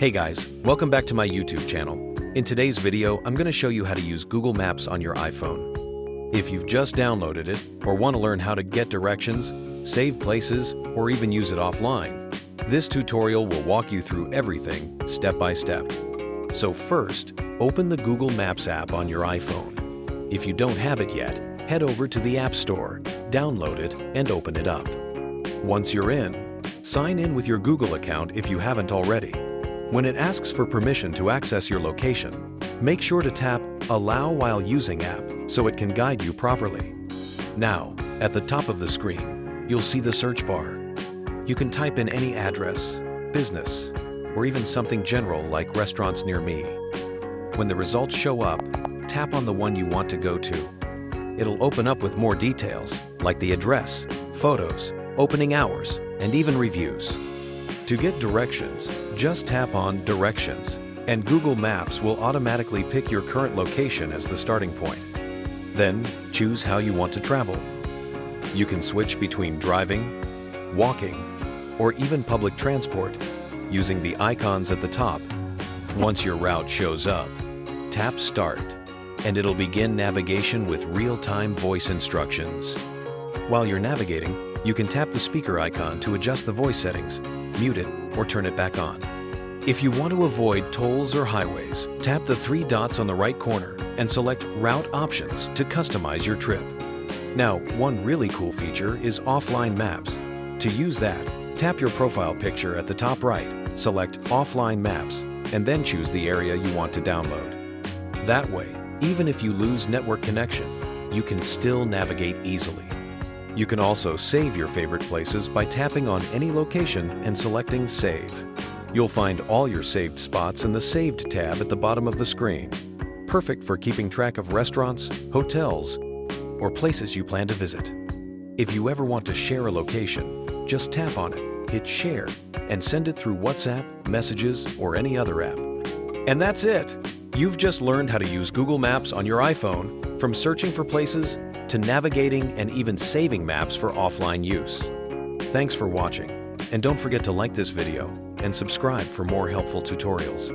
Hey guys, welcome back to my YouTube channel. In today's video, I'm going to show you how to use Google Maps on your iPhone. If you've just downloaded it or want to learn how to get directions, save places, or even use it offline, this tutorial will walk you through everything step by step. So first, open the Google Maps app on your iPhone. If you don't have it yet, head over to the App Store, download it, and open it up. Once you're in, sign in with your Google account if you haven't already. When it asks for permission to access your location, make sure to tap Allow while using app so it can guide you properly. Now, at the top of the screen, you'll see the search bar. You can type in any address, business, or even something general like restaurants near me. When the results show up, tap on the one you want to go to. It'll open up with more details like the address, photos, opening hours, and even reviews. To get directions, just tap on Directions, and Google Maps will automatically pick your current location as the starting point. Then, choose how you want to travel. You can switch between driving, walking, or even public transport using the icons at the top. Once your route shows up, tap Start, and it'll begin navigation with real-time voice instructions. While you're navigating, you can tap the speaker icon to adjust the voice settings, mute it, or turn it back on. If you want to avoid tolls or highways, tap the three dots on the right corner and select Route Options to customize your trip. Now, one really cool feature is Offline Maps. To use that, tap your profile picture at the top right, select Offline Maps, and then choose the area you want to download. That way, even if you lose network connection, you can still navigate easily. You can also save your favorite places by tapping on any location and selecting Save. You'll find all your saved spots in the Saved tab at the bottom of the screen. Perfect for keeping track of restaurants, hotels, or places you plan to visit. If you ever want to share a location, just tap on it, hit Share, and send it through WhatsApp, Messages, or any other app. And that's it! You've just learned how to use Google Maps on your iPhone, from searching for places to navigating and even saving maps for offline use. Thanks for watching, and don't forget to like this video and subscribe for more helpful tutorials.